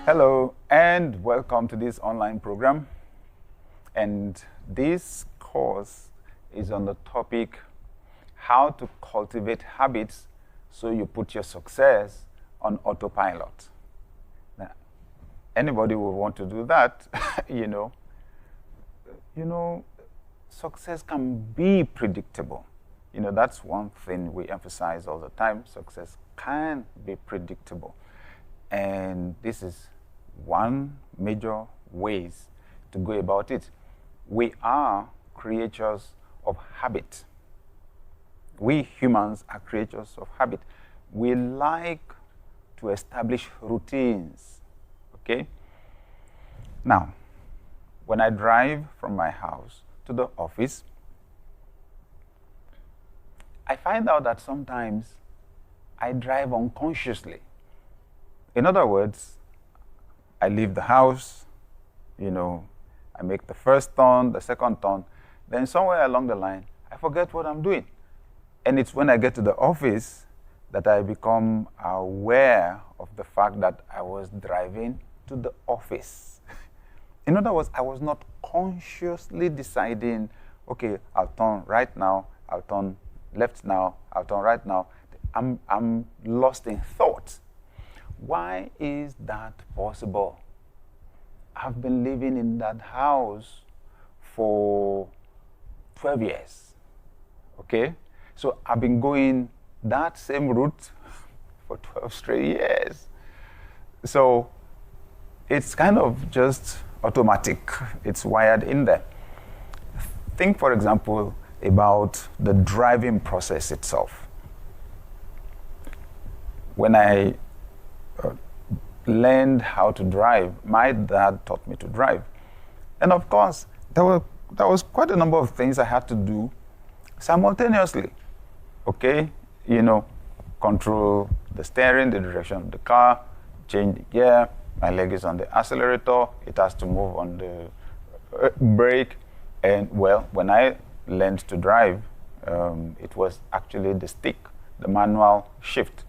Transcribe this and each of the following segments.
Hello and welcome to this online program. And this course is on the topic how to cultivate habits so you put your success on autopilot. Now, anybody who want to do that, you know, success can be predictable. That's one thing we emphasize all the time. Success can be predictable. And this is one major ways to go about it. We are creatures of habit. We humans are creatures of habit. We like to establish routines, okay? Now, when I drive from my house to the office, I find out that sometimes I drive unconsciously. In other words, I leave the house, I make the first turn, the second turn, then somewhere along the line, I forget what I'm doing. And it's when I get to the office that I become aware of the fact that I was driving to the office. In other words, I was not consciously deciding, okay, I'll turn right now, I'll turn left now, I'll turn right now. I'm lost in thought. Why is that possible? I've been living in that house for 12 years, okay? So I've been going that same route for 12 straight years. So it's kind of just automatic. It's wired in there. Think, for example, about the driving process itself. When I learned how to drive, my dad taught me to drive. And of course, there was quite a number of things I had to do simultaneously. Okay, control the steering, the direction of the car, change the gear, my leg is on the accelerator, it has to move on the brake. And well, when I learned to drive, it was actually the stick, the manual shift.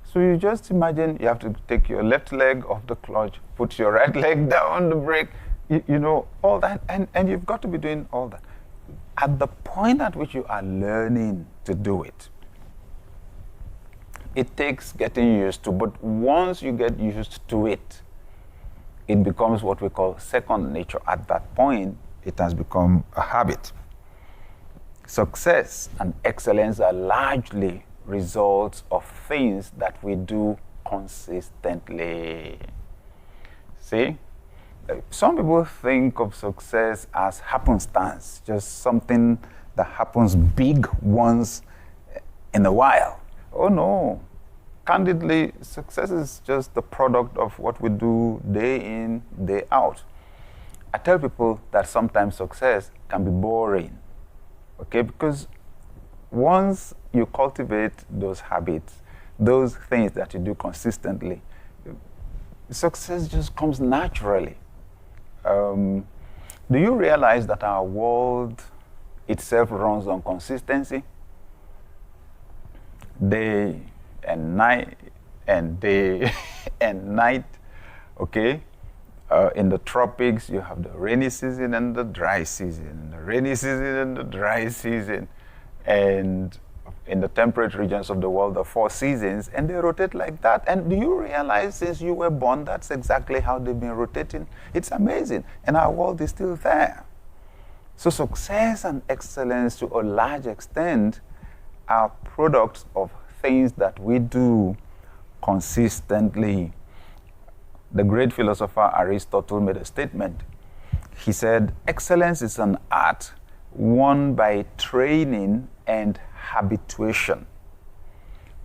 So you just imagine you have to take your left leg off the clutch, put your right leg down the brake, all that, and you've got to be doing all that. At the point at which you are learning to do it, it takes getting used to, but once you get used to it, it becomes what we call second nature. At that point, it has become a habit. Success and excellence are largely results of things that we do consistently. See? Some people think of success as happenstance, just something that happens big once in a while. Oh no. Candidly, success is just the product of what we do day in, day out. I tell people that sometimes success can be boring, okay? Because once you cultivate those habits, those things that you do consistently, success just comes naturally. Do you realize that our world itself runs on consistency? Day and night, and day and night, okay? In the tropics, you have the rainy season and the dry season, and the rainy season and the dry season. And in the temperate regions of the world, the 4 seasons, and they rotate like that. And do you realize since you were born, that's exactly how they've been rotating? It's amazing. And our world is still there. So success and excellence, to a large extent, are products of things that we do consistently. The great philosopher Aristotle made a statement. He said, excellence is an art won by training and habituation.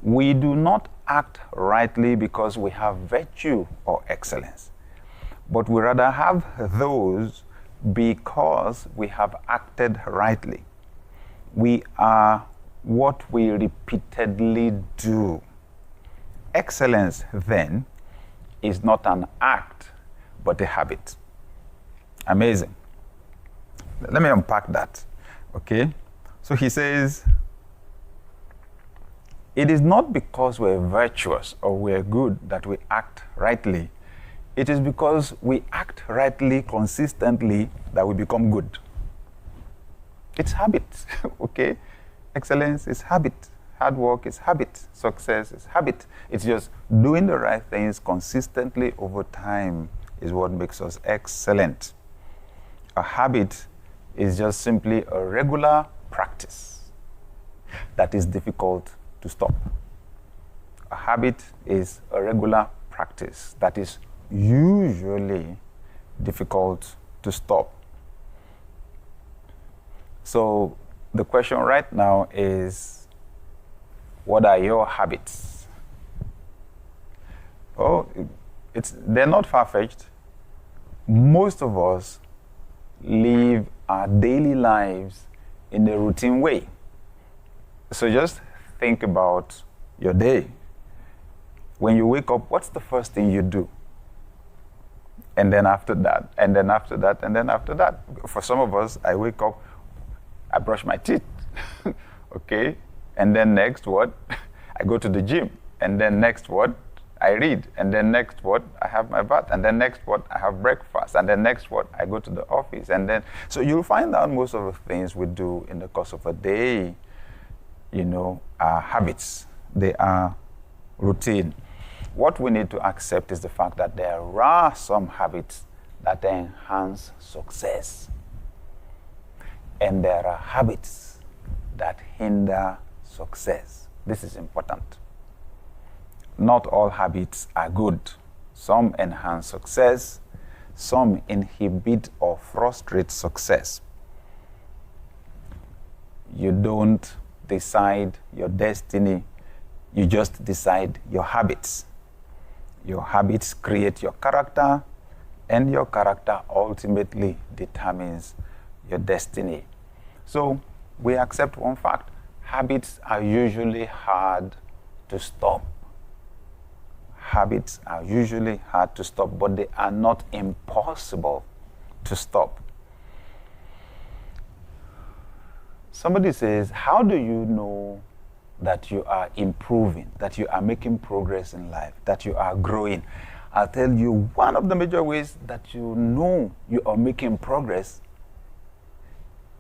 We do not act rightly because we have virtue or excellence, but we rather have those because we have acted rightly. We are what we repeatedly do. Excellence, then, is not an act, but a habit. Amazing. Let me unpack that, okay? So he says, it is not because we're virtuous or we're good that we act rightly. It is because we act rightly, consistently, that we become good. It's habit, okay? Excellence is habit. Hard work is habit. Success is habit. It's just doing the right things consistently over time is what makes us excellent. A habit is just simply a regular practice that is difficult to stop. A habit is a regular practice that is usually difficult to stop. So the question right now is, what are your habits? Oh, they're not far-fetched. Most of us live our daily lives in a routine way. So just think about your day. When you wake up, what's the first thing you do? And then after that, and then after that, and then after that. For some of us, I wake up, I brush my teeth, okay? And then next, what? I go to the gym. And then next, what? I read. And then next, what? I have my bath. And then next, what? I have breakfast. And then next, what? I go to the office. And then, so you'll find out most of the things we do in the course of a day, are habits. They are routine. What we need to accept is the fact that there are some habits that enhance success. And there are habits that hinder success. This is important. Not all habits are good. Some enhance success, some inhibit or frustrate success. You don't decide your destiny, you just decide your habits. Your habits create your character, and your character ultimately determines your destiny. So we accept one fact: habits are usually hard to stop. Habits are usually hard to stop, but they are not impossible to stop. Somebody says, how do you know that you are improving, that you are making progress in life, that you are growing? I'll tell you, one of the major ways that you know you are making progress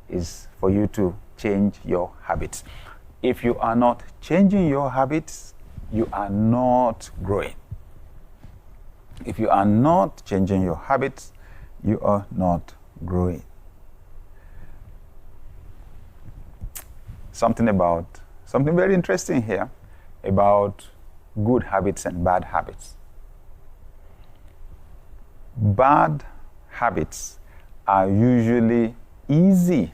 is for you to change your habits. If you are not changing your habits, you are not growing. If you are not changing your habits, you are not growing. Something very interesting here about good habits and bad habits. Bad habits are usually easy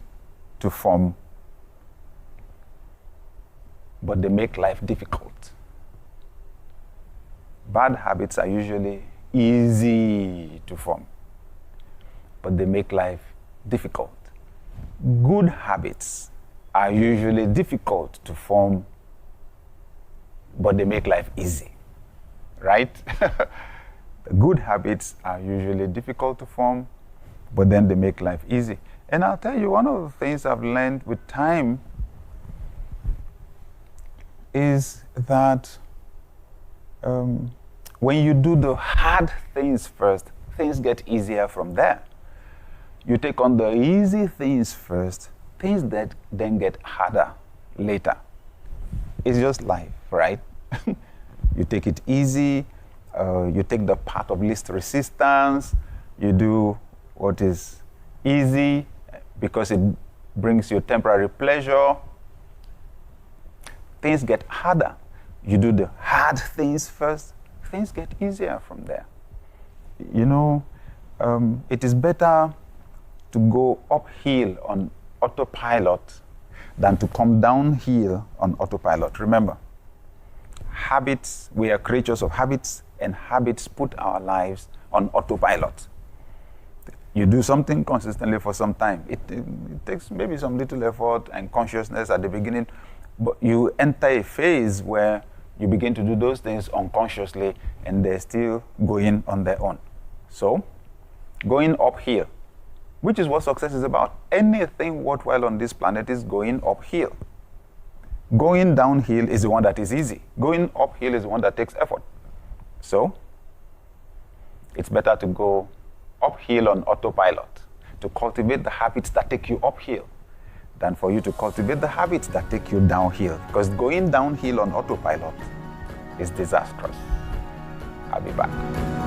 to form, but they make life difficult. Bad habits are usually easy to form, but they make life difficult. Good habits are usually difficult to form, but they make life easy, right? Good habits are usually difficult to form, but then they make life easy. And I'll tell you, one of the things I've learned with time is that when you do the hard things first, things get easier from there. You take on the easy things first, things that then get harder later. It's just life, right? You take it easy, you take the path of least resistance, you do what is easy because it brings you temporary pleasure. Things get harder. You do the hard things first, things get easier from there. It is better to go uphill on autopilot than to come downhill on autopilot. Remember, habits, we are creatures of habits, and habits put our lives on autopilot. You do something consistently for some time. It takes maybe some little effort and consciousness at the beginning, but you enter a phase where you begin to do those things unconsciously, and they're still going on their own. So, going uphill, which is what success is about. Anything worthwhile on this planet is going uphill. Going downhill is the one that is easy. Going uphill is the one that takes effort. So, It's better to go uphill on autopilot, to cultivate the habits that take you uphill, than for you to cultivate the habits that take you downhill. Because going downhill on autopilot is disastrous. I'll be back.